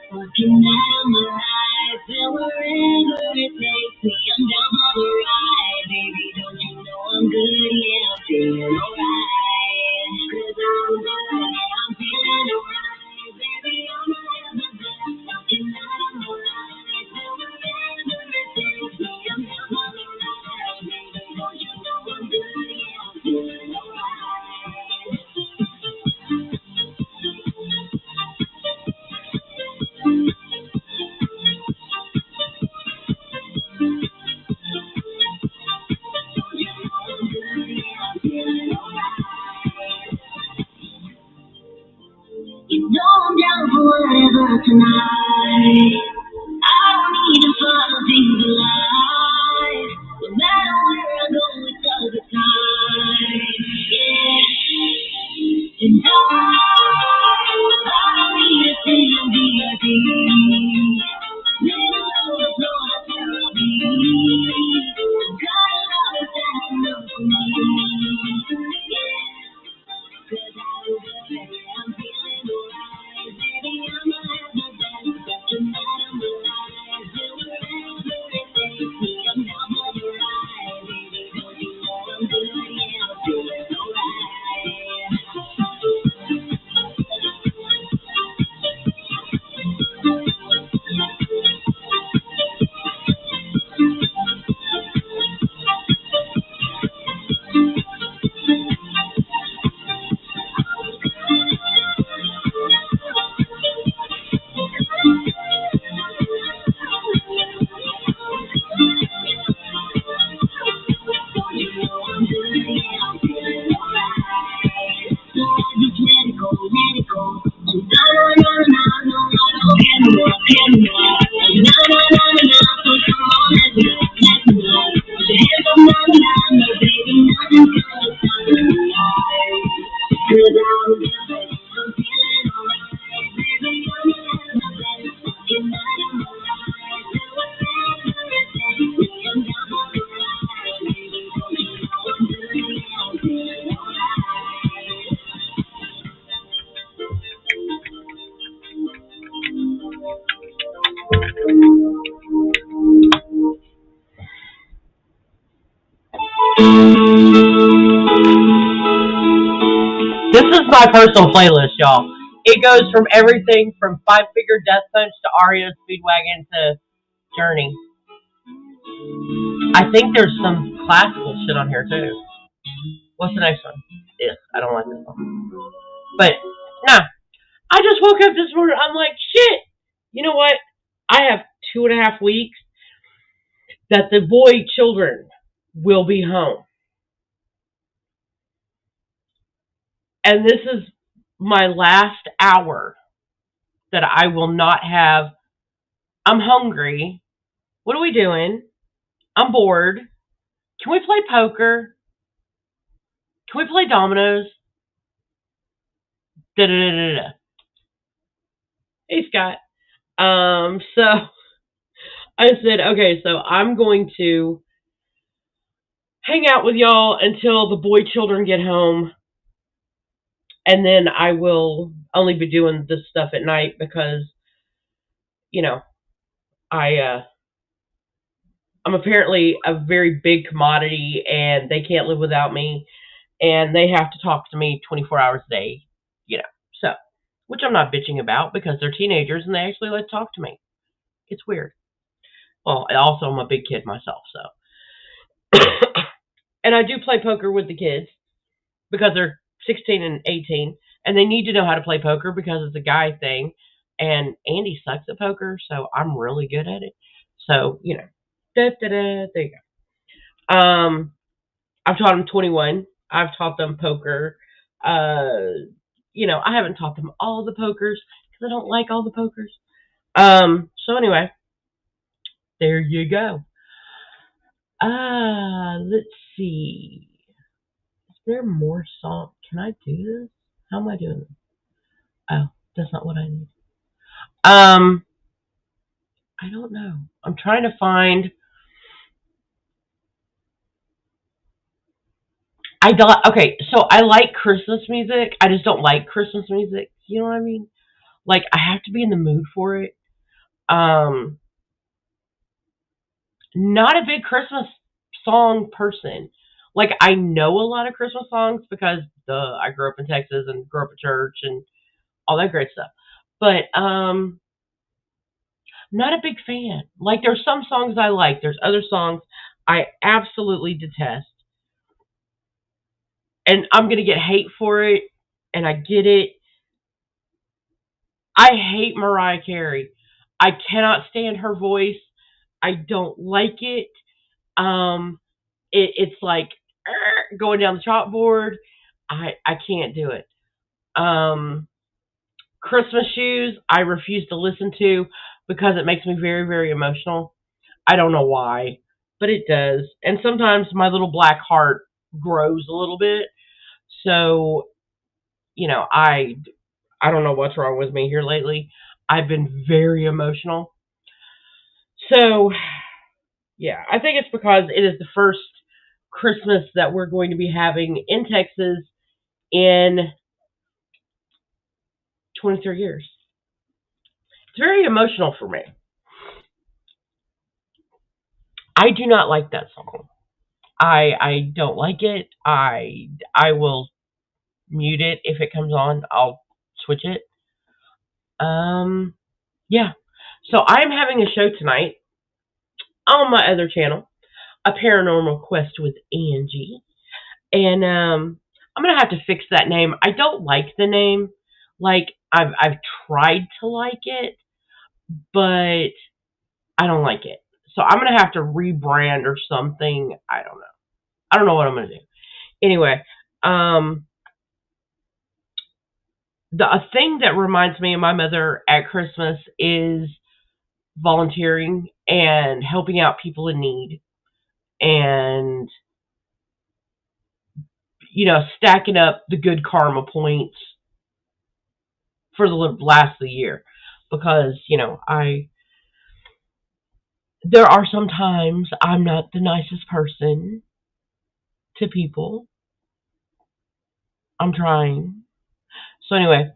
Walking out my life, and wherever it takes me, I'm down for the ride. Baby, don't you know I'm good? Yeah, I'm feeling alright. 'Cause I'm good, I'm feeling alright. Baby, I'ma have the best. Walking out my life, and wherever it takes me, I'm down for the ride. Baby, don't you know I'm good? Yeah, I'm feeling you know I'm down for whatever tonight. I don't need to follow things alive. No matter where I go, it's all the time. Yeah. And I don't need to see you VIP. Little knows what I'll be. Got a lot of that's enough for me. Yeah. Cause I'm good, I'm feeling alright. Baby, I'ma have the best tonight of my life. Do whatever it takes me, I'm down for the ride. Baby, don't you know I'm good? Yeah, I'm feeling alright. So I just let it go, let it go. Oh, no, no, no, no, no, no, get me up, get me up. Oh, no, no, no, no, no, so come on, let me go, let me go. Put your hands up, no, no, no, baby, nothing's gonna stop me tonight. Cause I'm good, I'm feeling alright. Baby, I'm having the best fucking night of my life. Do whatever it takes me, I'm down for the ride. Baby, don't you know I'm good, yeah, I'm feeling alright. This is my personal playlist, y'all. It goes from everything from Five Finger Death Punch to REO Speedwagon to Journey. I think there's some classical shit on here too. What's the next one? Yes, I don't like this one. But, nah. I just woke up this morning. I'm like, shit. You know what? I have 2.5 weeks that the boy children will be home. And this is my last hour that I will not have. I'm hungry. What are we doing? I'm bored. Can we play poker? Can we play dominoes? Da da da da da. Hey Scott. So I said, okay, so I'm going to hang out with y'all until the boy children get home, and then I will only be doing this stuff at night because, you know, I I'm apparently a very big commodity, and they can't live without me, and they have to talk to me 24 hours a day, you know. So, which I'm not bitching about because they're teenagers and they actually like to talk to me. It's weird. Well, also I'm a big kid myself, so. And I do play poker with the kids because they're 16 and 18, and they need to know how to play poker because it's a guy thing. And Andy sucks at poker, so I'm really good at it. So, you know, there you go. I've taught them 21. I've taught them poker. I haven't taught them all the pokers because I don't like all the pokers. So anyway, there you go. Let's see. Is there more song? Can I do this? How am I doing this? Oh, that's not what I need. Um, I don't know. I'm trying to find. Okay, so I like Christmas music. I just don't like Christmas music. You know what I mean? Like, I have to be in the mood for it. Um, Not a big Christmas song person. Like, I know a lot of Christmas songs because I grew up in Texas and grew up in church and all that great stuff. But not a big fan. Like, there's some songs I like. There's other songs I absolutely detest. And I'm gonna get hate for it, and I get it. I hate Mariah Carey. I cannot stand her voice. I don't like it. Um, it's like going down the chalkboard. I can't do it. Um, Christmas Shoes, I refuse to listen to because it makes me very, very emotional. I don't know why, but it does. And sometimes my little black heart grows a little bit. So, I don't know what's wrong with me here lately. I've been very emotional. So, yeah, I think it's because it is the first Christmas that we're going to be having in Texas in 23 years. It's very emotional for me. I do not like that song. I don't like it. I will mute it if it comes on. I'll switch it. Um yeah. So I'm having a show tonight on my other channel, A Paranormal Quest with Angie. And I'm gonna have to fix that name. I don't like the name. Like, I've tried to like it, but I don't like it. So I'm gonna have to rebrand or something. I don't know. I don't know what I'm gonna do. Anyway, um, a thing that reminds me of my mother at Christmas is volunteering and helping out people in need, and stacking up the good karma points for the last of the year, because I there are some times I'm not the nicest person to people. I'm trying. So anyway,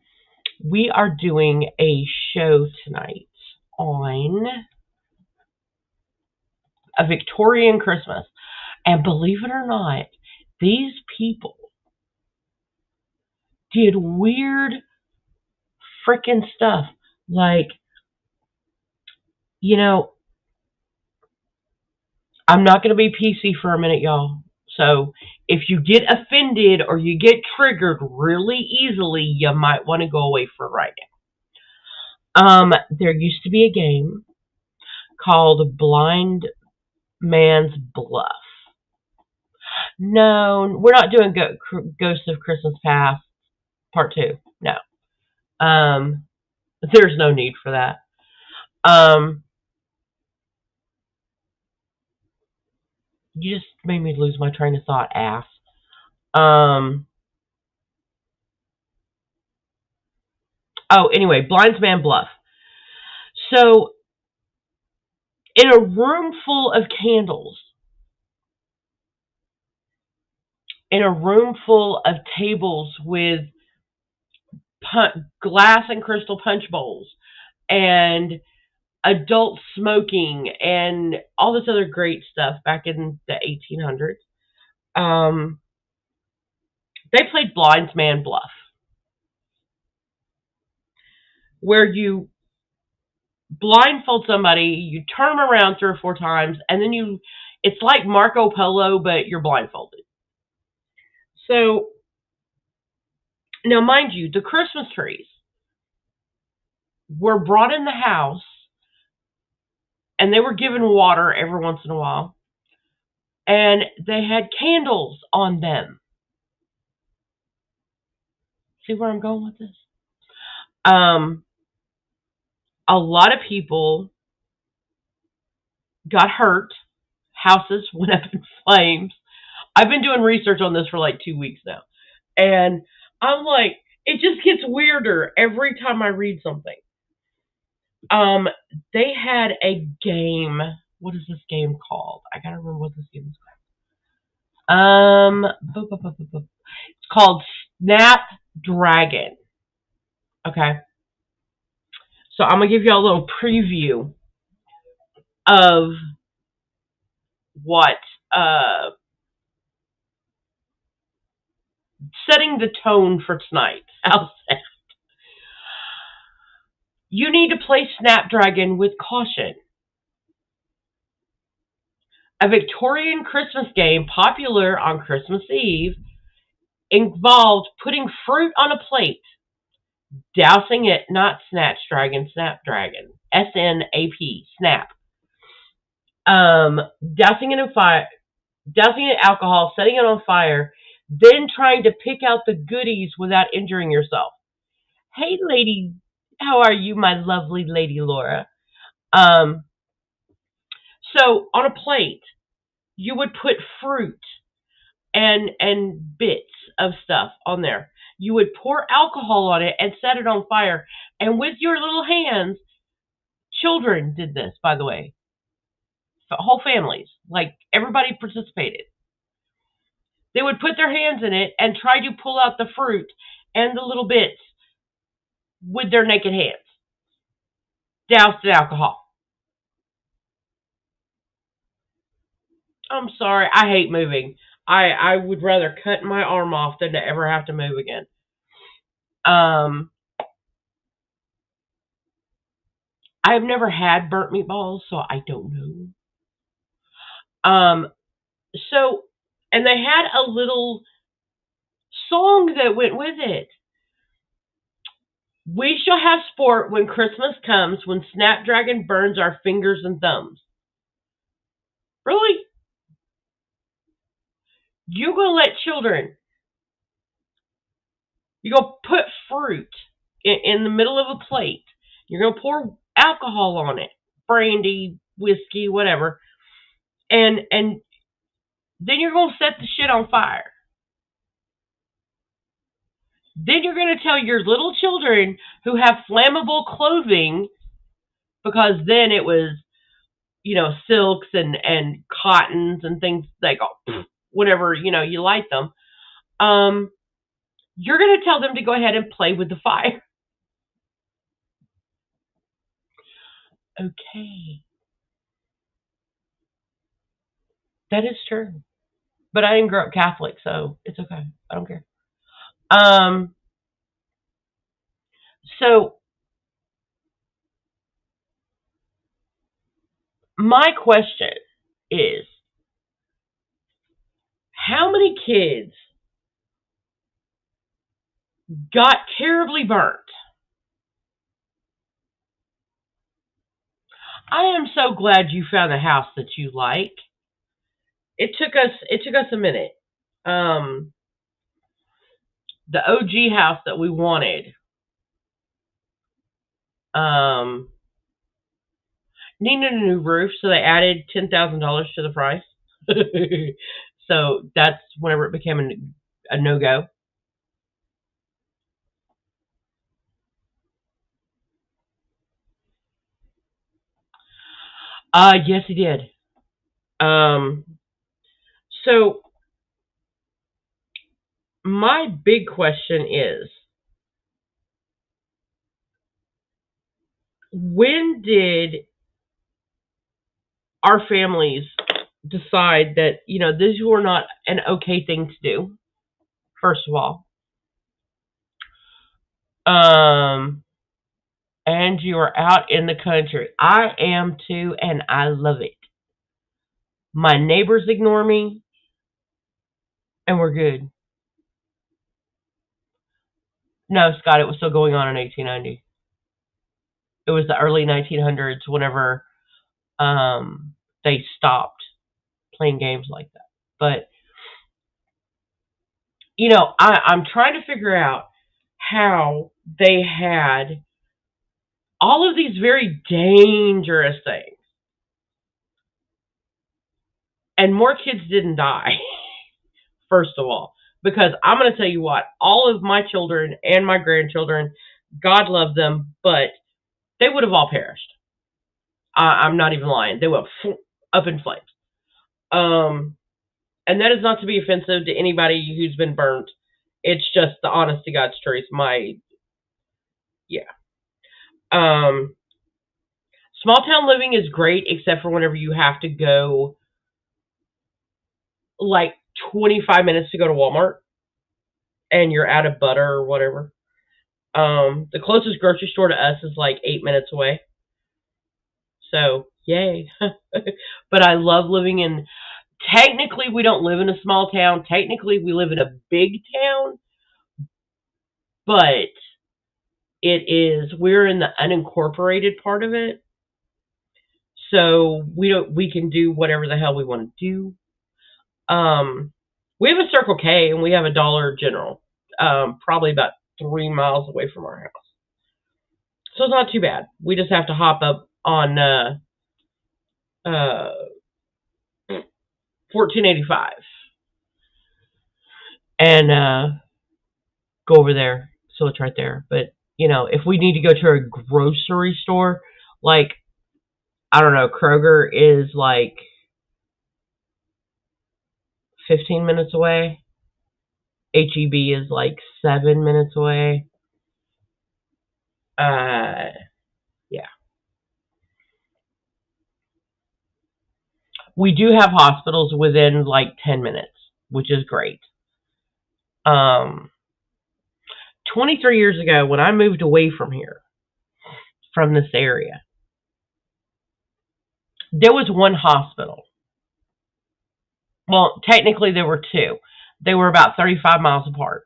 we are doing a show tonight on a Victorian Christmas. And believe it or not, these people did weird freaking stuff. Like, you know, I'm not going to be PC for a minute, y'all. So if you get offended or you get triggered really easily, you might want to go away for right now. There used to be a game called Blind Man's Bluff. No, we're not doing Ghosts of Christmas Past Part 2. No. Um, there's no need for that. Um, you just made me lose my train of thought, ass. Um, anyway, Blind Man's Bluff. So, in a room full of candles, in a room full of tables with glass and crystal punch bowls, and adult smoking, and all this other great stuff back in the 1800s, they played Blind Man's Bluff, where you blindfold somebody, you turn them around 3 or 4 times, and then it's like Marco Polo, but you're blindfolded. So, now mind you, the Christmas trees were brought in the house, and they were given water every once in a while, and they had candles on them. See where I'm going with this? A lot of people got hurt. Houses went up in flames. I've been doing research on this for like 2 weeks now. And I'm like, it just gets weirder every time I read something. They had a game. What is this game called? I gotta remember what this game is called. It's called Snapdragon. Okay. So I'm gonna give you a little preview of what setting the tone for tonight. How's that? You need to play Snapdragon with caution. A Victorian Christmas game popular on Christmas Eve involved putting fruit on a plate, dousing it, not Snapdragon, SNAP, snap. Dousing it in fire, dousing it in alcohol, setting it on fire, then trying to pick out the goodies without injuring yourself. Hey, lady, how are you, my lovely lady Laura? Um, so on a plate, you would put fruit and bits of stuff on there. You would pour alcohol on it and set it on fire. And with your little hands, children did this, by the way, whole families, like everybody participated. They would put their hands in it and try to pull out the fruit and the little bits with their naked hands, doused in alcohol. I'm sorry, I hate moving. I would rather cut my arm off than to ever have to move again. I've never had burnt meatballs, so I don't know. So, and they had a little song that went with it. We shall have sport when Christmas comes, when Snapdragon burns our fingers and thumbs. Really? You gonna let children? You gonna put fruit in the middle of a plate? You're gonna pour alcohol on it, brandy, whiskey, whatever, and then you're gonna set the shit on fire. Then you're gonna tell your little children who have flammable clothing, because then it was, silks and cottons and things like whatever, you light them. You're going to tell them to go ahead and play with the fire. Okay. That is true. But I didn't grow up Catholic, so it's okay. I don't care. So my question is, how many kids got terribly burnt? I am so glad you found a house that you like. It took us a minute. The OG house that we wanted needed a new roof, so they added $10,000 to the price. So that's whenever it became a no-go. Yes, he did. So my big question is, when did our families decide that, these were not an okay thing to do, first of all? And you are out in the country. I am too, and I love it. My neighbors ignore me, and we're good. No, Scott, it was still going on in 1890. It was the early 1900s whenever they stopped playing games like that. But, I'm trying to figure out how they had all of these very dangerous things, and more kids didn't die, first of all. Because I'm going to tell you what, all of my children and my grandchildren, God love them, but they would have all perished. I'm not even lying. They were up in flames. And that is not to be offensive to anybody who's been burnt. It's just the honest to God's truth. Yeah. Um, Small town living is great, except for whenever you have to go like 25 minutes to go to Walmart and you're out of butter or whatever. The closest grocery store to us is like 8 minutes away. So, yay. But I love living in, technically, we don't live in a small town. Technically, we live in a big town, but we're in the unincorporated part of it. So we can do whatever the hell we want to do. We have a Circle K and we have a Dollar General, probably about 3 miles away from our house. So it's not too bad. We just have to hop up on 1485 and go over there. So it's right there. But if we need to go to a grocery store, like I don't know, Kroger is like 15 minutes away. HEB is like 7 minutes away. Yeah. We do have hospitals within like 10 minutes, which is great. 23 years ago, when I moved away from here, from this area, there was one hospital. Well, technically there were two. They were about 35 miles apart.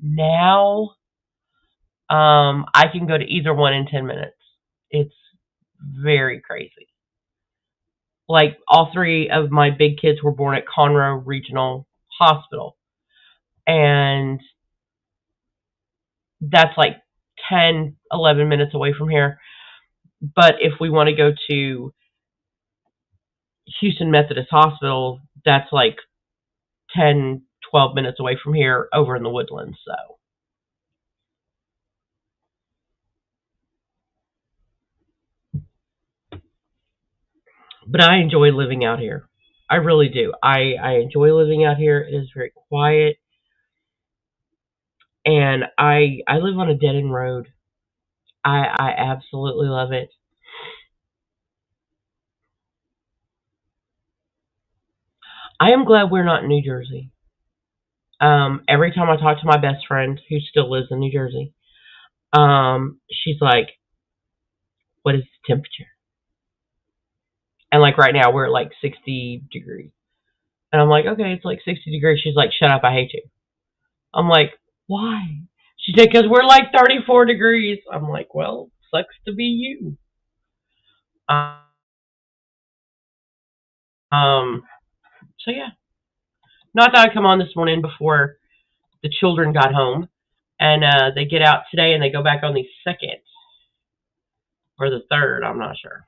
Now, I can go to either one in 10 minutes. It's very crazy. Like, all three of my big kids were born at Conroe Regional Hospital. And that's like 10, 11 minutes away from here. But if we want to go to Houston Methodist Hospital, that's like 10, 12 minutes away from here over in the Woodlands. So, but I enjoy living out here. I really do. I enjoy living out here. It is very quiet. And I live on a dead end road. I absolutely love it. I am glad we're not in New Jersey. Every time I talk to my best friend who still lives in New Jersey, she's like, "What is the temperature?" And like right now we're at like 60 degrees, and I'm like, "Okay, it's like 60 degrees." She's like, "Shut up, I hate you." I'm like, "Why?" She said, "Because we're like 34 degrees." I'm like, "Well, sucks to be you." Um, so yeah, not that I come on this morning before the children got home, and they get out today and they go back on the 2nd or the 3rd. I'm not sure.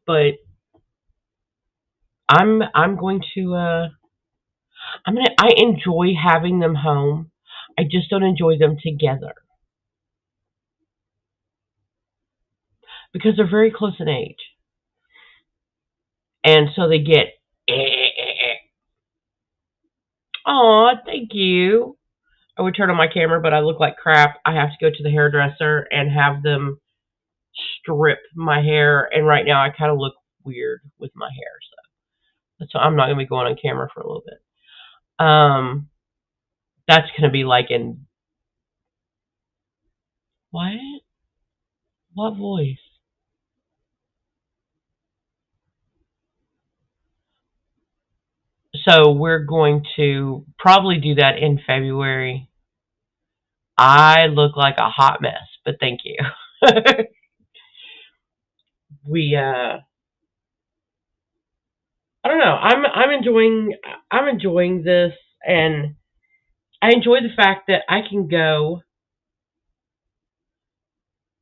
But I'm going to I enjoy having them home. I just don't enjoy them together because they're very close in age. And so they get oh, thank you. I would turn on my camera, but I look like crap. I have to go to the hairdresser and have them strip my hair, and right now I kind of look weird with my hair, so I'm not going to be going on camera for a little bit. That's going to be like in what? What voice? So we're going to probably do that in February. I look like a hot mess, but thank you. we I don't know. I'm enjoying this, and I enjoy the fact that I can go.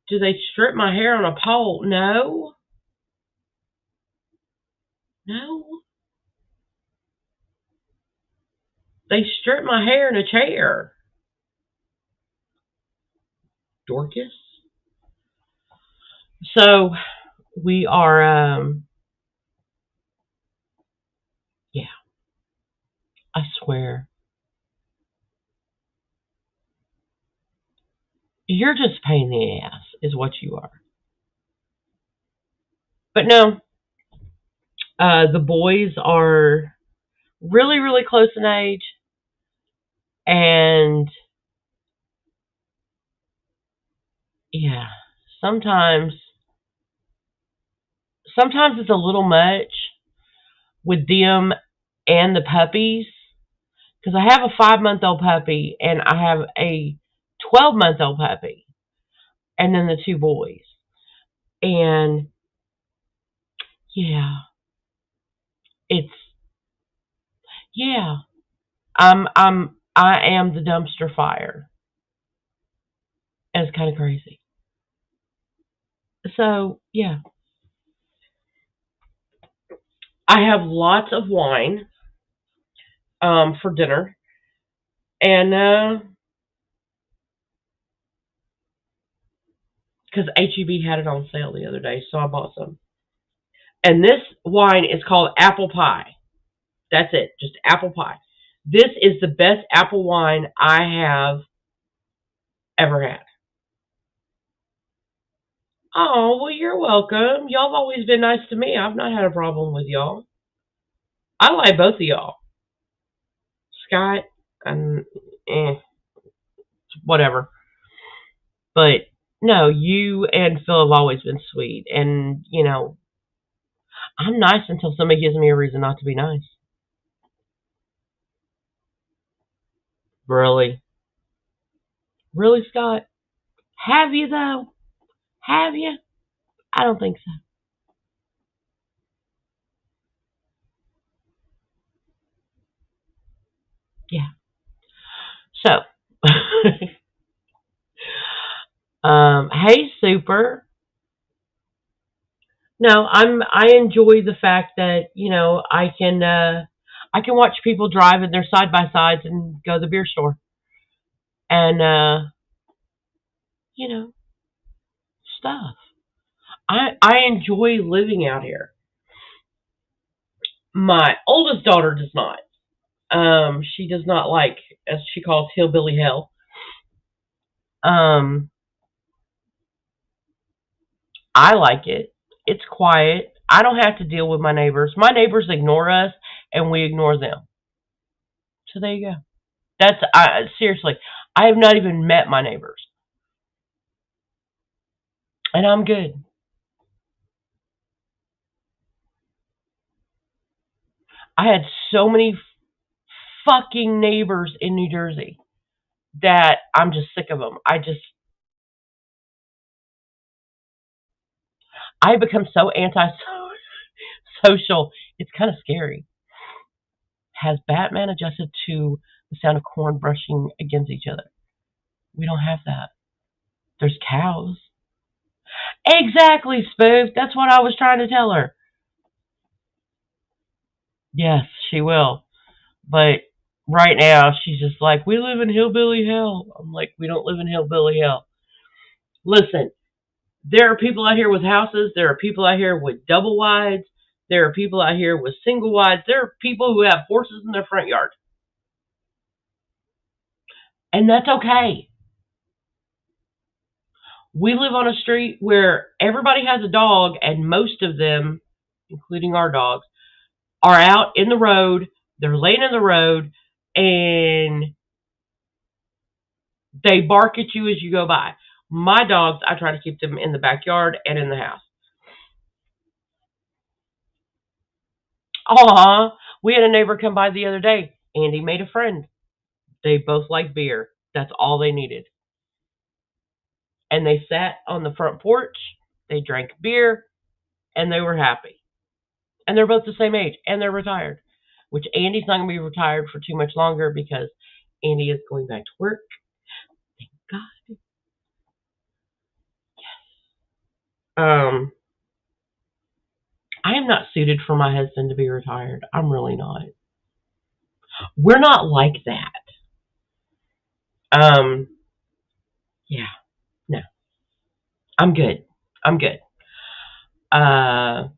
Do they strip my hair on a pole? No. No. They strip my hair in a chair. Dorcas. So we are yeah, I swear. You're just a pain in the ass, is what you are. But no, the boys are really, really close in age, and yeah, sometimes, sometimes it's a little much with them and the puppies because I have a 5-month-old puppy and I have a 12-month-old puppy, and then the two boys, and yeah, it's yeah, I am the dumpster fire. And it's kind of crazy. So yeah, I have lots of wine for dinner, and because HEB had it on sale the other day, so I bought some. And this wine is called apple pie. That's it, just apple pie. This is the best apple wine I have ever had. Oh, well, you're welcome. Y'all have always been nice to me. I've not had a problem with y'all. I like both of y'all. Scott, and whatever. But no, you and Phil have always been sweet. And, I'm nice until somebody gives me a reason not to be nice. Really? Really, Scott? Have you, though? Have you? I don't think so. Yeah. So, hey, Super. No, I enjoy the fact that I can watch people drive in their side by sides and go to the beer store and you know stuff. I enjoy living out here. My oldest daughter does not. She does not like, as she calls, hillbilly hell. Um, I like it. It's quiet. I don't have to deal with my neighbors. My neighbors ignore us, and we ignore them. So there you go. That's seriously. I have not even met my neighbors, and I'm good. I had so many fucking neighbors in New Jersey that I'm just sick of them. I become so anti-social. It's kind of scary. Has Batman adjusted to the sound of corn brushing against each other? We don't have that. There's cows. Exactly, Spoof. That's what I was trying to tell her. Yes, she will. But right now, she's just like, we live in hillbilly hell. I'm like, we don't live in hillbilly hell. Listen, there are people out here with houses. There are people out here with double wides. There are people out here with single wides. There are people who have horses in their front yard. And that's okay. We live on a street where everybody has a dog, and most of them, including our dogs, are out in the road. They're laying in the road, and they bark at you as you go by. My dogs, I try to keep them in the backyard and in the house. Aw, we had a neighbor come by the other day. Andy made a friend. They both like beer. That's all they needed. And they sat on the front porch. They drank beer, and they were happy. And they're both the same age, and they're retired. Which Andy's not going to be retired for too much longer because Andy is going back to work. Thank God. Um, I am not suited for my husband to be retired. I'm really not. We're not like that. Um, yeah, no, I'm good. I'm good. Uh,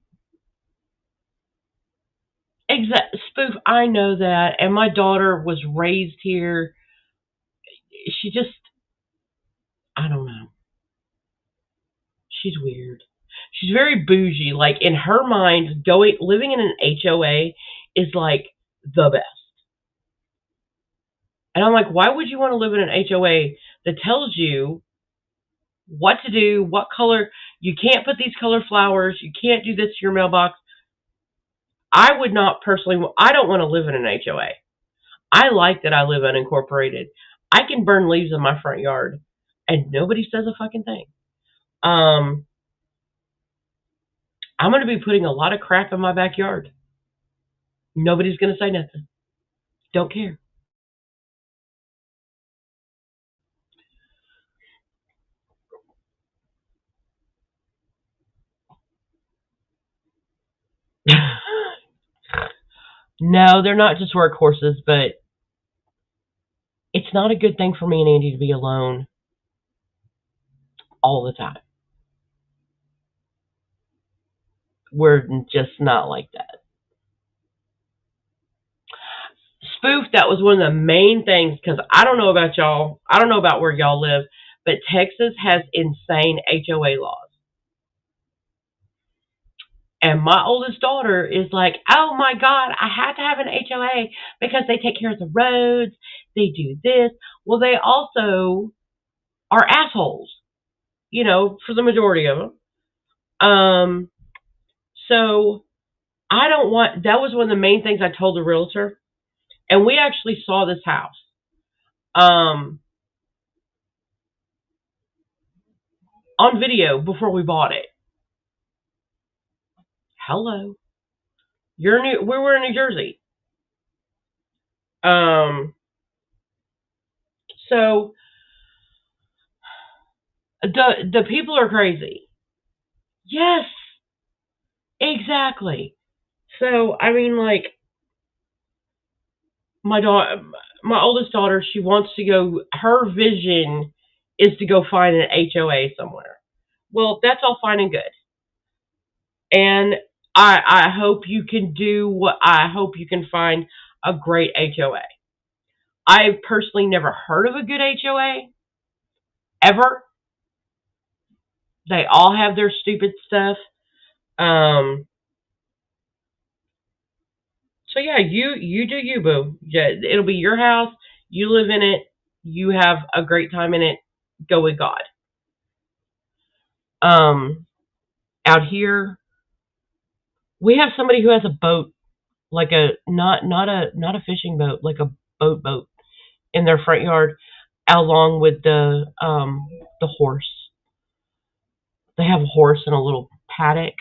Spoof. I know that, and my daughter was raised here. She just, I don't She's weird. She's very bougie. Like in her mind, living in an HOA is like the best. And I'm like, why would you want to live in an HOA that tells you what to do, what color? You can't put these color flowers. You can't do this to your mailbox. I would not personally. I don't want to live in an HOA. I like that I live unincorporated. I can burn leaves in my front yard, and nobody says a fucking thing. I'm going to be putting a lot of crap in my backyard. Nobody's going to say nothing. Don't care. No, they're not just workhorses, but it's not a good thing for me and Andy to be alone all the time. We're just not like that. Spoof, that was one of the main things, because I don't know about y'all. I don't know about where y'all live, but Texas has insane HOA laws. And my oldest daughter is like, oh my God, I have to have an HOA because they take care of the roads. They do this. Well, they also are assholes, for the majority of them. So I don't want, that was one of the main things I told the realtor. And we actually saw this house. On video before we bought it. Hello. We were in New Jersey. So the people are crazy. Yes. Exactly. So I mean, like, my oldest daughter, she wants to go. Her vision is to go find an HOA somewhere. Well, that's all fine and good. And I hope you can I hope you can find a great HOA. I've personally never heard of a good HOA, ever. They all have their stupid stuff. So yeah, you do you, boo. Yeah, it'll be your house. You live in it. You have a great time in it. Go with God. Out here, we have somebody who has a boat, like a not a fishing boat, like a boat in their front yard, along with the horse. They have a horse in a little paddock.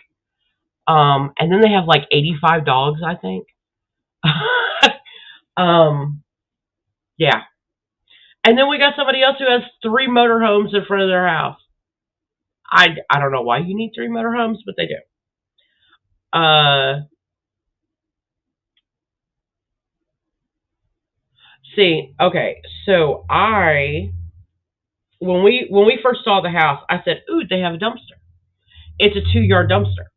And then they have like 85 dogs, I think. Yeah. And then we got somebody else who has 3 motorhomes in front of their house. I don't know why you need 3 motorhomes, but they do. See, okay, so when we first saw the house, I said, ooh, they have a dumpster. It's a 2-yard dumpster.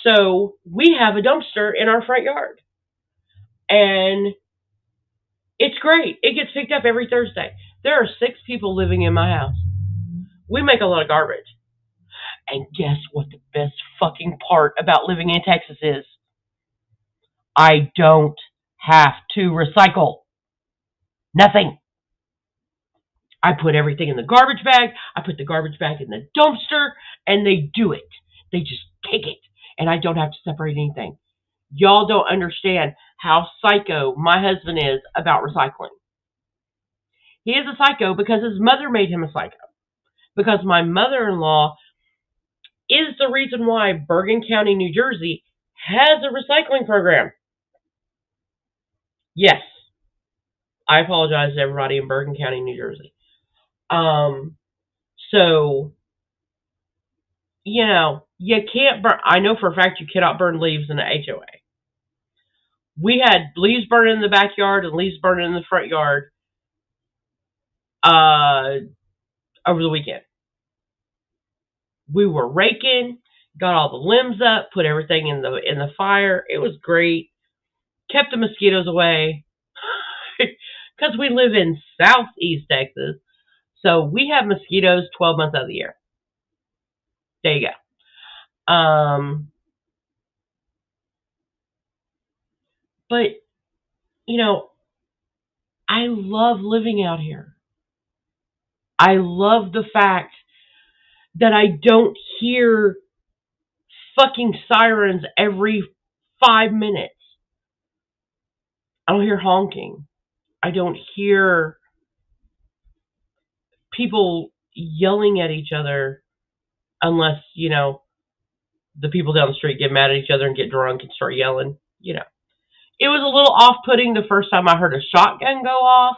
So we have a dumpster in our front yard. And it's great. It gets picked up every Thursday. There are 6 people living in my house. We make a lot of garbage. And guess what the best fucking part about living in Texas is? I don't have to recycle. Nothing. I put everything in the garbage bag. I put the garbage bag in the dumpster, and they do it. They just take it, and I don't have to separate anything. Y'all don't understand how psycho my husband is about recycling. He is a psycho because his mother made him a psycho. Because my mother-in-law is the reason why Bergen County, New Jersey has a recycling program. Yes. I apologize to everybody in Bergen County, New Jersey. So, you can't burn. I know for a fact you cannot burn leaves in the HOA. We had leaves burning in the backyard and leaves burning in the front yard over the weekend. We were raking, got all the limbs up, put everything in the fire. It was great. Kept the mosquitoes away. Because we live in Southeast Texas. So we have mosquitoes 12 months out of the year. There you go. But, you know, I love living out here. I love the fact that I don't hear fucking sirens every 5 minutes. I don't hear honking. I don't hear people yelling at each other unless, the people down the street get mad at each other and get drunk and start yelling. It was a little off-putting the first time I heard a shotgun go off.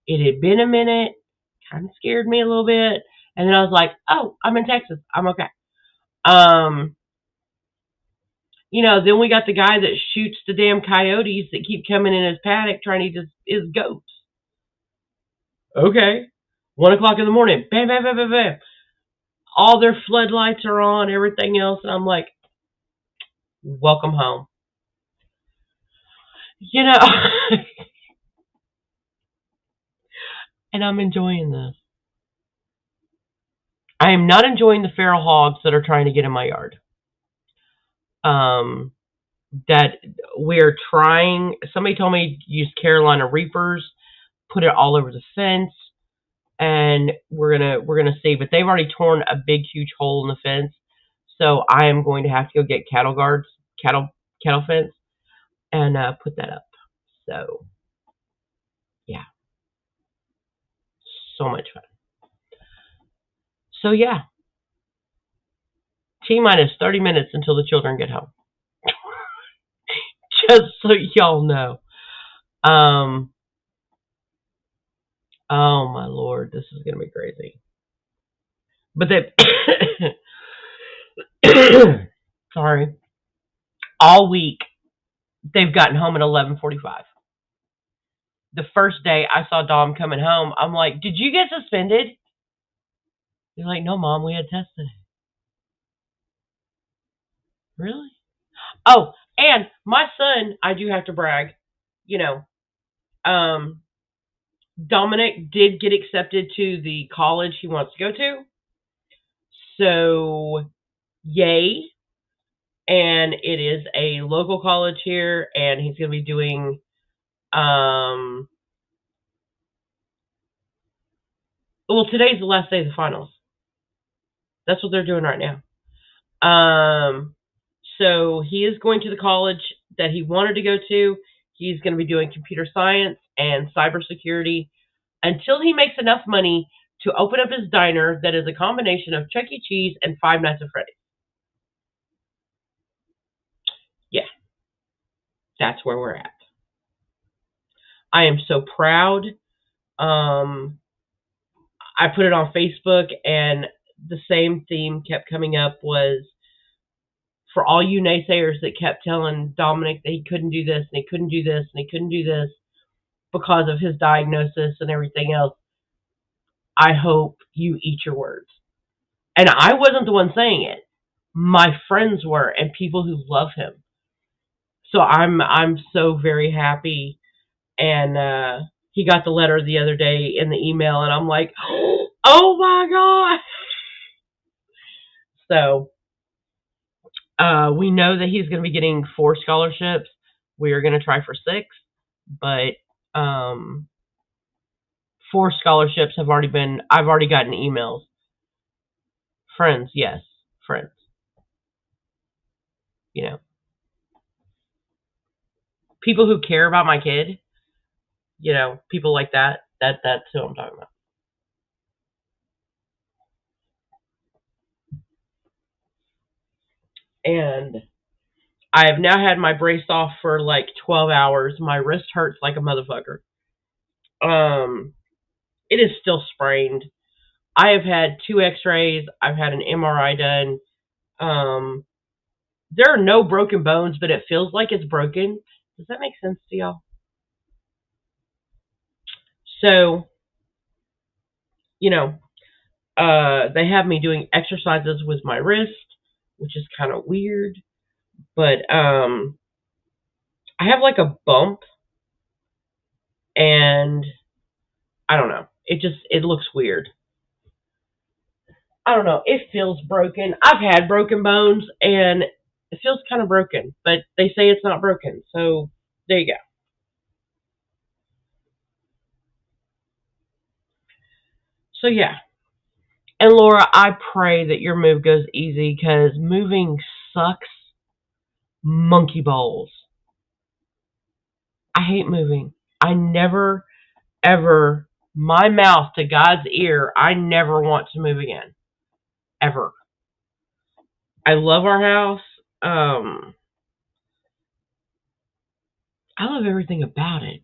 It had been a minute. Kind of scared me a little bit. And then I was like, oh, I'm in Texas. I'm okay. Then we got the guy that shoots the damn coyotes that keep coming in his paddock trying to eat his goats. Okay. 1 o'clock in the morning. Bam, bam, bam, bam, bam. All their floodlights are on, everything else. And I'm like, welcome home. And I'm enjoying this. I am not enjoying the feral hogs that are trying to get in my yard. That we're trying. Somebody told me to use Carolina Reapers, put it all over the fence, and we're gonna see. But they've already torn a big, huge hole in the fence, so I am going to have to go get cattle fence, and put that up. So, yeah, so much fun. So yeah, T-minus 30 minutes until the children get home. Just so y'all know. Oh my Lord, this is gonna be crazy. But sorry, all week they've gotten home at 11:45. The first day I saw Dom coming home, I'm like, "Did you get suspended?" He's like, "No, Mom, we had tests today." Really? Oh, and my son, I do have to brag. Dominic did get accepted to the college he wants to go to. So, yay. And it is a local college here, and he's going to be doing, well, today's the last day of the finals. That's what they're doing right now. So he is going to the college that he wanted to go to. He's going to be doing computer science and cybersecurity until he makes enough money to open up his diner that is a combination of Chuck E. Cheese and Five Nights at Freddy's. Yeah, that's where we're at. I am so proud. I put it on Facebook, and the same theme kept coming up was for all you naysayers that kept telling Dominic that he couldn't do this, and he couldn't do this, and he couldn't do this because of his diagnosis and everything else. I hope you eat your words. And I wasn't the one saying it. My friends were, and people who love him. So I'm so very happy. And he got the letter the other day in the email, and I'm like, oh my God. So we know that he's going to be getting 4 scholarships. We are going to try for 6, but 4 scholarships I've already gotten emails. Friends, yes, friends. People who care about my kid, people like that. That's who I'm talking about. And I have now had my brace off for like 12 hours. My wrist hurts like a motherfucker. It is still sprained. I have had 2 x-rays. I've had an MRI done. There are no broken bones, but it feels like it's broken. Does that make sense to y'all? So, they have me doing exercises with my wrist, which is kind of weird. But I have like a bump, and I don't know. It looks weird. I don't know, it feels broken. I've had broken bones and it feels kind of broken, but they say it's not broken. So there you go. So yeah. And Laura, I pray that your move goes easy because moving sucks monkey balls. I hate moving. I never, ever, my mouth to God's ear, I never want to move again. Ever. I love our house. Um, I love everything about it.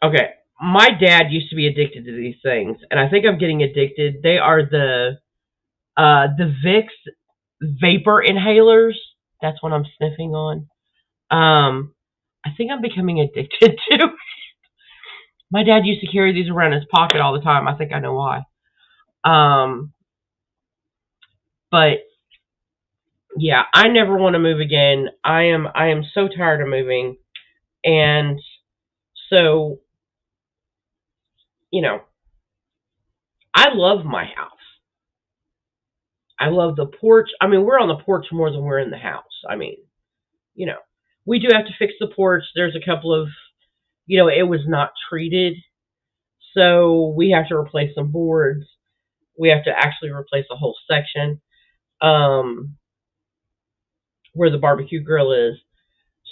Okay, my dad used to be addicted to these things, and I think I'm getting addicted. They are the Vicks vapor inhalers. That's what I'm sniffing on. Um, I think I'm becoming addicted to. My dad used to carry these around his pocket all the time. I think I know why. Um, but yeah, I never want to move again. I am so tired of moving, and so you know, I love my house. I love the porch. I mean, we're on the porch more than we're in the house. I mean, you know, we do have to fix the porch. There's a couple of, it was not treated, so we have to replace some boards. We have to actually replace a whole section um, where the barbecue grill is.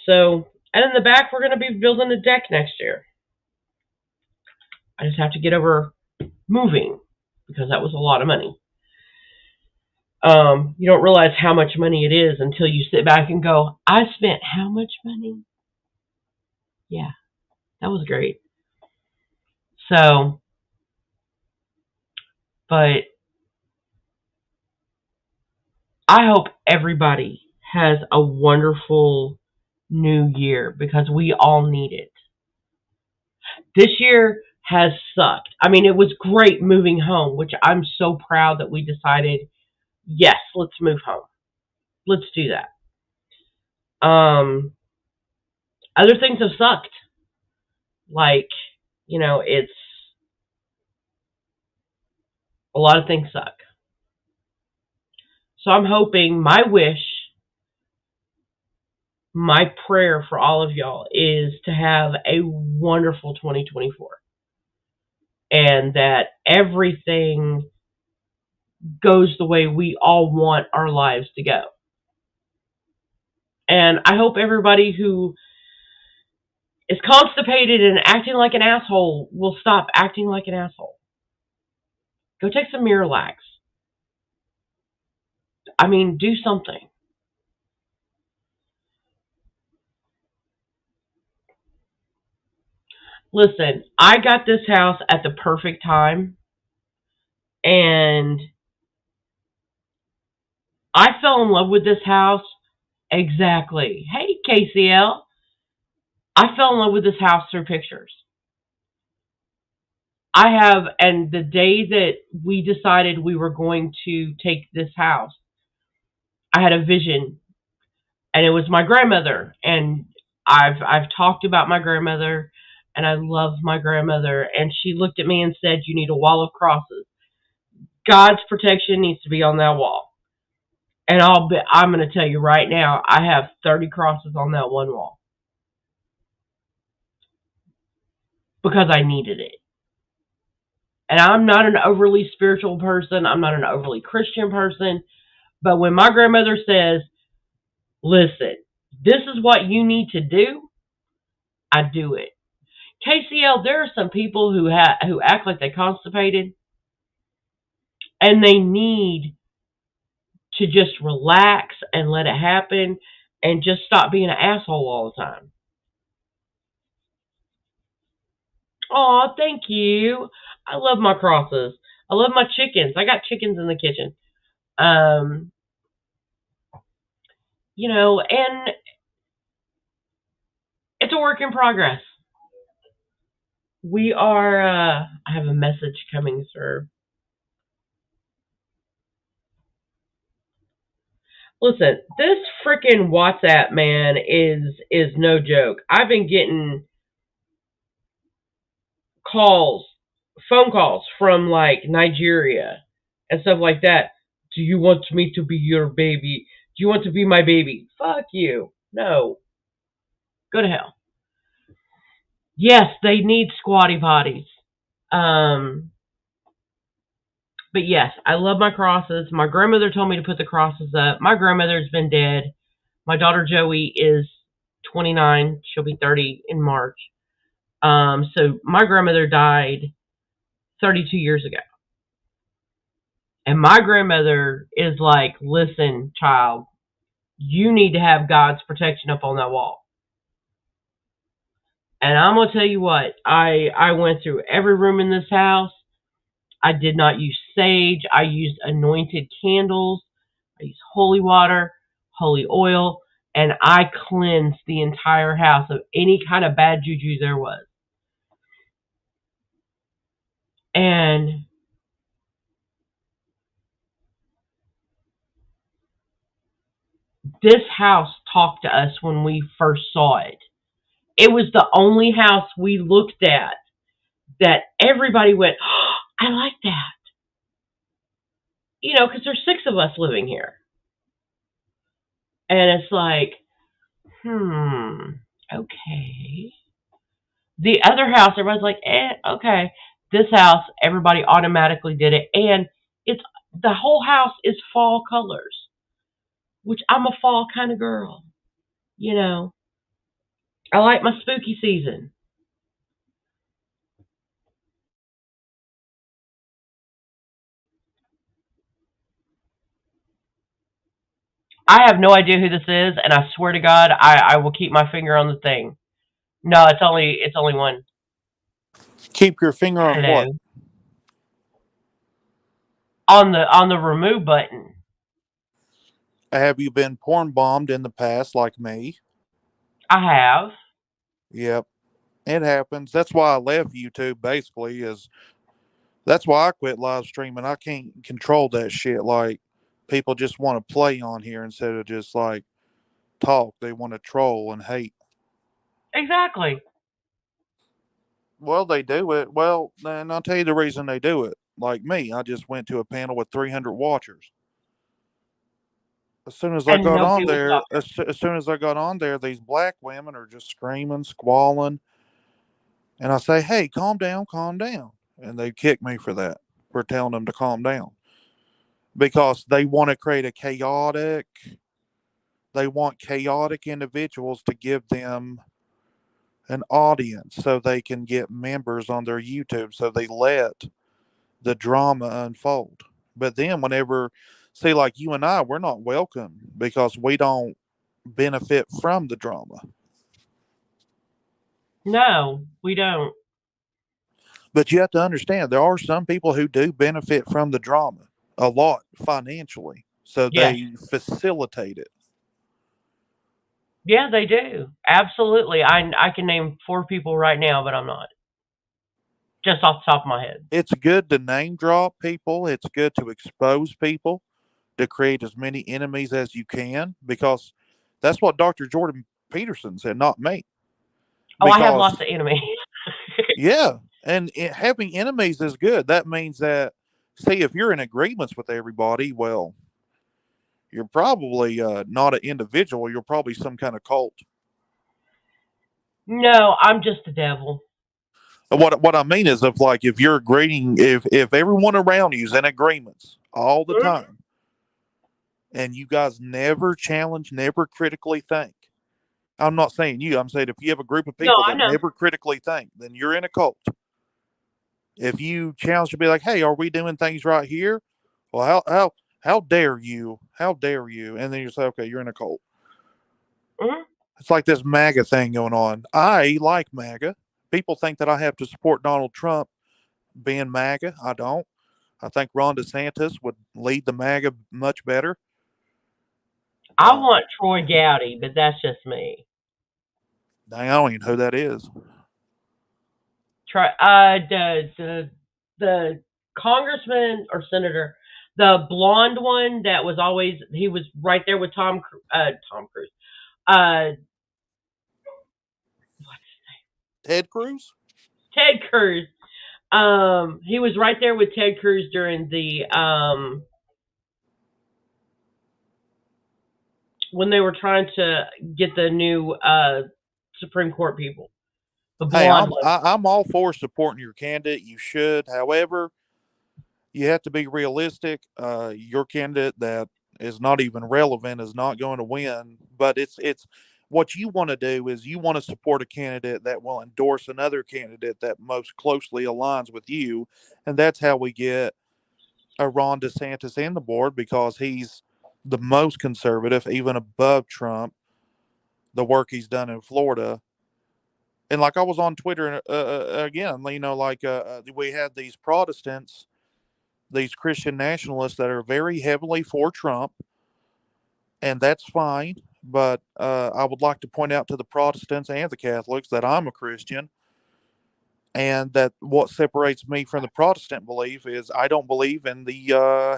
So, and in the back, we're going to be building a deck next year. I just have to get over moving because that was a lot of money. You don't realize how much money it is until you sit back and go, I spent how much money? Yeah, that was great. So, but I hope everybody has a wonderful new year because we all need it. This year has sucked. I mean, it was great moving home, which I'm so proud that we decided, yes, let's move home. Let's do that. Um, Other things have sucked. Like, it's a lot of things suck. So I'm hoping my wish, my prayer for all of y'all is to have a wonderful 2024 and that everything goes the way we all want our lives to go. And I hope everybody who is constipated and acting like an asshole will stop acting like an asshole. Go take some Miralax. I mean, do something. Listen, I got this house at the perfect time, and I fell in love with this house. Exactly. Hey, KCL. I fell in love with this house through pictures. And the day that we decided we were going to take this house, I had a vision, and it was my grandmother. And I've talked about my grandmother, and I love my grandmother. And she looked at me and said, "You need a wall of crosses. God's protection needs to be on that wall." And I'm going to tell you right now, I have 30 crosses on that one wall because I needed it. And I'm not an overly spiritual person. I'm not an overly Christian person. But when my grandmother says, listen, this is what you need to do, I do it. KCL, there are some people who act like they're constipated and they need to just relax and let it happen and just stop being an asshole all the time. Oh, thank you. I love my crosses. I love my chickens. I got chickens in the kitchen. Um, and it's a work in progress. We are, I have a message coming through. Listen, this freaking WhatsApp man is no joke. I've been getting calls, phone calls from like Nigeria and stuff like that. Do you want me to be your baby? Do you want to be my baby? Fuck you. No. Go to hell. Yes, they need squatty potties. Um, but yes, I love my crosses. My grandmother told me to put the crosses up. My grandmother's been dead. My daughter Joey is 29. She'll be 30 in March. So my grandmother died 32 years ago. And my grandmother is like, listen, child, you need to have God's protection up on that wall. And I'm going to tell you what, I went through every room in this house. I did not use sage. I used anointed candles. I used holy water, holy oil, and I cleansed the entire house of any kind of bad juju there was. And this house talked to us when we first saw it. It was the only house we looked at that everybody went, oh, I like that. You know, because there's 6 of us living here. And it's like, okay. The other house, everybody's like, okay. This house, everybody automatically did it. And it's the whole house is fall colors, which I'm a fall kind of girl. You know, I like my spooky season. I have no idea who this is, and I swear to God, I will keep my finger on the thing. No, it's only one. Keep your finger on what? Hello. On the remove button. Have you been porn bombed in the past like me? I have. Yep, it happens. That's why I left YouTube. Basically, is that's why I quit live streaming. I can't control that shit. Like people just want to play on here instead of just like talk. They want to troll and hate. Exactly. Well, they do it. Well, then I'll tell you the reason they do it. Like me, I just went to a panel with 300 watchers. As soon as I And got on nobody was there, talking. as soon as I got on there, these black women are just screaming, squalling, and I say, "Hey, calm down," and they kick me for that, for telling them to calm down because they want to create a chaotic. They want chaotic individuals to give them an audience so they can get members on their YouTube. So they let the drama unfold. But then, whenever, see, like you and I, we're not welcome because we don't benefit from the drama. No, we don't. But you have to understand there are some people who do benefit from the drama a lot financially. So Yes. they facilitate it. Yeah, they do. Absolutely. I can name 4 people right now, but I'm not. Just off the top of my head. It's good to name drop people, it's good to expose people, to create as many enemies as you can because that's what Dr. Jordan Peterson said, not me. Oh, I have lots Because, of enemies. yeah, and having enemies is good. That means that, see, if you're in agreements with everybody, well, you're probably not an individual. You're probably some kind of cult. No, I'm just the devil. What I mean is, if you're agreeing, if everyone around you is in agreements all the Mm. time, and you guys never challenge, never critically think. I'm not saying you. I'm saying if you have a group of No, people I that know. never critically think, then you're in a cult. If you challenge to be like, "Hey, are we doing things right here?" Well, how dare you? How dare you? And then you say, "Okay, you're in a cult." Mm. It's like this MAGA thing going on. I like MAGA. People think that I have to support Donald Trump being MAGA. I don't. I think Ron DeSantis would lead the MAGA much better. I Uh, want Troy Gowdy, but that's just me. Dang, I don't even know who that is. Try the congressman or senator. The blonde one that was always he was right there with Tom Cruise. What's Ted Cruz? Ted Cruz. He was right there with Ted Cruz during the when they were trying to get the new Supreme Court people. The Hey, blonde one. I'm all for supporting your candidate. You should. However, you have to be realistic. Your candidate that is not even relevant is not going to win. But it's what you want to do is you want to support a candidate that will endorse another candidate that most closely aligns with you, and that's how we get a Ron DeSantis in the board because he's the most conservative, even above Trump. The work he's done in Florida, and like I was on Twitter again, we had these Protestants, these Christian nationalists that are very heavily for Trump, and that's fine. But I would like to point out to the Protestants and the Catholics that I'm a Christian, and that what separates me from the Protestant belief is I don't believe in the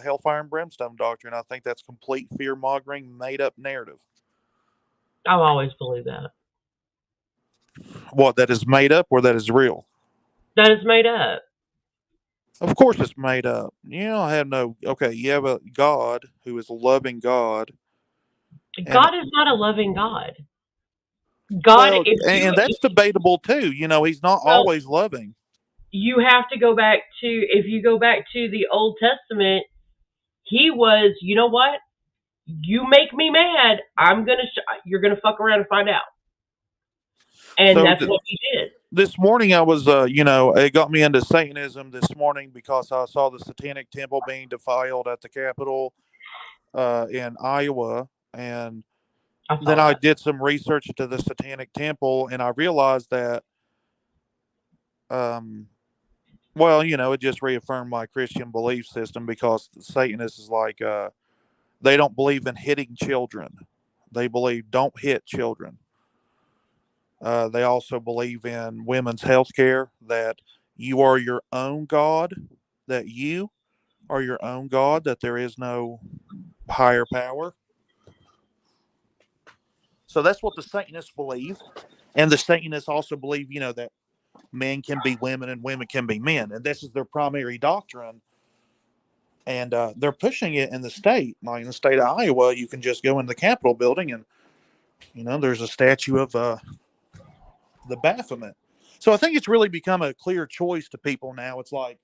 hellfire and brimstone doctrine. I think that's complete fear mongering, made up narrative. I've always believed that. What, that is made up or that is real? That is made up. Of course, it's made up. You don't have no. Okay, you have a God who is a loving God, and God is not a loving God. God, well, and that's debatable too. He's not well, always loving. you have to go back to if you go back to the Old Testament, he was. You know what? You make me mad. You're gonna fuck around and find out. And So that's what he did. this morning I was, it got me into Satanism this morning because I saw the Satanic Temple being defiled at the Capitol in Iowa, and I then saw I that. did some research into the Satanic Temple, and I realized that, well, it just reaffirmed my Christian belief system because Satanists is like, they don't believe in hitting children. They believe don't hit children. They also believe in women's health care, that you are your own God, that you are your own God, that there is no higher power. So that's what the Satanists believe. And the Satanists also believe, that men can be women and women can be men. And this is their primary doctrine. And they're pushing it in the state. Like in the state of Iowa, you can just go in the Capitol building and, there's a statue of the Baphomet. So I think it's really become a clear choice to people now. It's like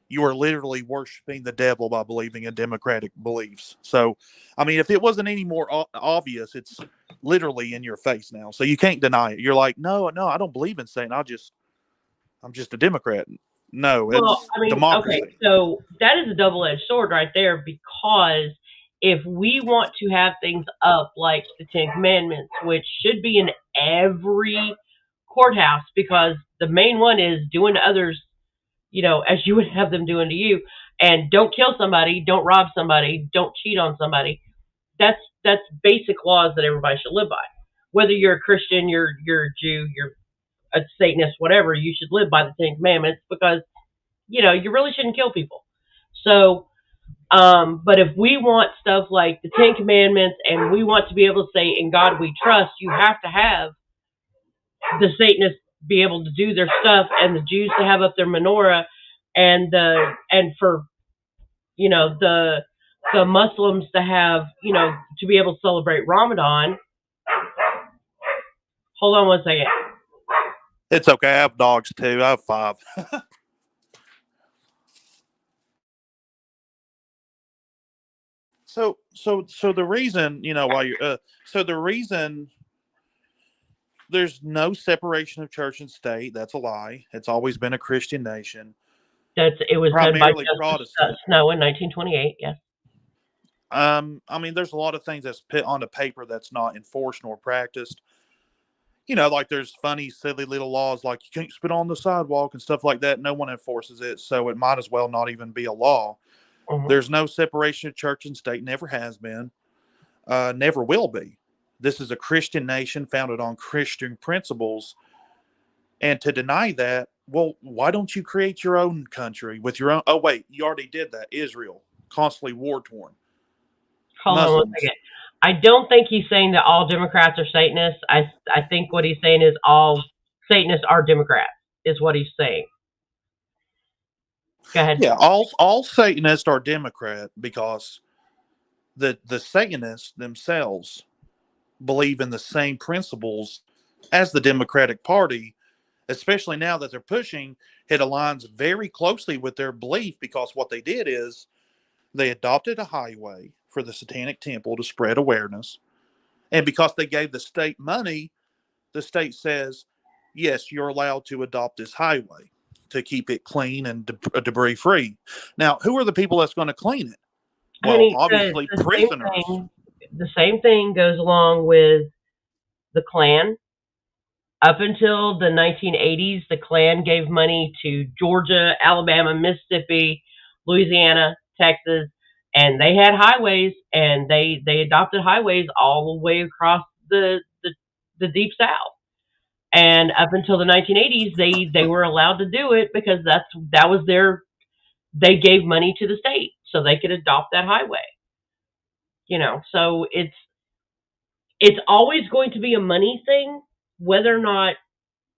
you are literally worshiping the devil by believing in democratic beliefs. So, I mean, if it wasn't any more obvious, it's literally in your face now. So you can't deny it. You're like, no, I don't believe in Satan. I'm just a Democrat. No, Well, it's I mean, okay, democracy. so that is a double-edged sword right there because if we want to have things up like the Ten Commandments, which should be in every courthouse because the main one is doing to others, as you would have them doing to you, and don't kill somebody, don't rob somebody, don't cheat on somebody. That's basic laws that everybody should live by. Whether you're a Christian, you're a Jew, you're a Satanist, whatever, you should live by the Ten Commandments because you really shouldn't kill people. So, but if we want stuff like the Ten Commandments and we want to be able to say, in God we trust, you have to have the Satanists be able to do their stuff and the Jews to have up their menorah and for, the Muslims to have, to be able to celebrate Ramadan. Hold on one second. It's okay. I have dogs too. I have 5. So the reason, why you're, so the reason there's no separation of church and state, that's a lie. It's always been a Christian nation, It was said by primarily Justice Protestant. Snow in 1928. Yes. I mean, there's a lot of things that's put on the paper that's not enforced nor practiced. Like there's funny, silly little laws like you can't spit on the sidewalk and stuff like that. No one enforces it, so it might as well not even be a law. Mm-hmm. There's no separation of church and state, never has been, never will be. This is a Christian nation founded on Christian principles. And to deny that, well, why don't you create your own country with your own? Oh, wait, you already did that, Israel. constantly war torn. Hold on one Muslims. second. I don't think he's saying that all Democrats are Satanists. I think what he's saying is all Satanists are Democrats, is what he's saying. Go ahead. Yeah, all Satanists are Democrat because the Satanists themselves believe in the same principles as the Democratic Party, especially now that they're pushing. It aligns very closely with their belief because what they did is they adopted a highway for the Satanic Temple to spread awareness. And because they gave the state money, the state says, yes, you're allowed to adopt this highway to keep it clean and debris free. Now, who are the people that's going to clean it? Well, Honey, obviously, prisoners. the same thing goes along with the Klan. Up until the 1980s, the Klan gave money to Georgia, Alabama, Mississippi, Louisiana, Texas, and they had highways, and they adopted highways all the way across the deep south. And up until the 1980s, they were allowed to do it because that was their they gave money to the state so they could adopt that highway. So it's always going to be a money thing, whether or not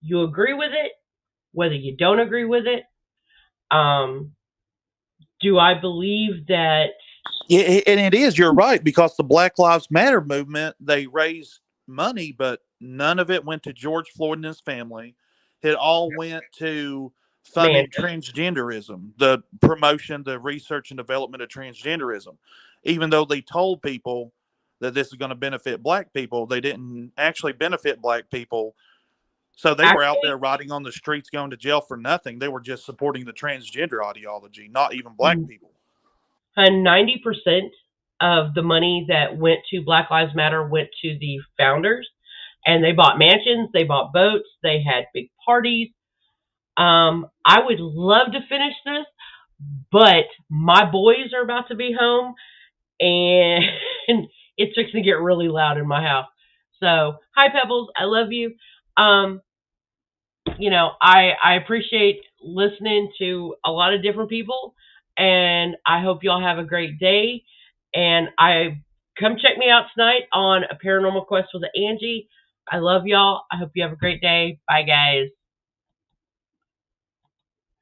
you agree with it, whether you don't agree with it. Um, do I believe that? Yeah, and it is. You're right because the Black Lives Matter movement they raised money, but none of it went to George Floyd and his family. It all went to Man, funding transgenderism, the promotion, the research and development of transgenderism. Even though they told people that this is going to benefit black people, they didn't actually benefit black people. So they were out actually, there riding on the streets, going to jail for nothing. They were just supporting the transgender ideology, not even black and people. 90% of the money that went to Black Lives Matter went to the founders, and they bought mansions, they bought boats, they had big parties. I would love to finish this, but my boys are about to be home, and it's fixing to get really loud in my house. So, hi Pebbles, I love you. Um, I appreciate listening to a lot of different people, and I hope y'all have a great day. And I come check me out tonight on A Paranormal Quest with Angie. I love y'all. I hope you have a great day. Bye, guys.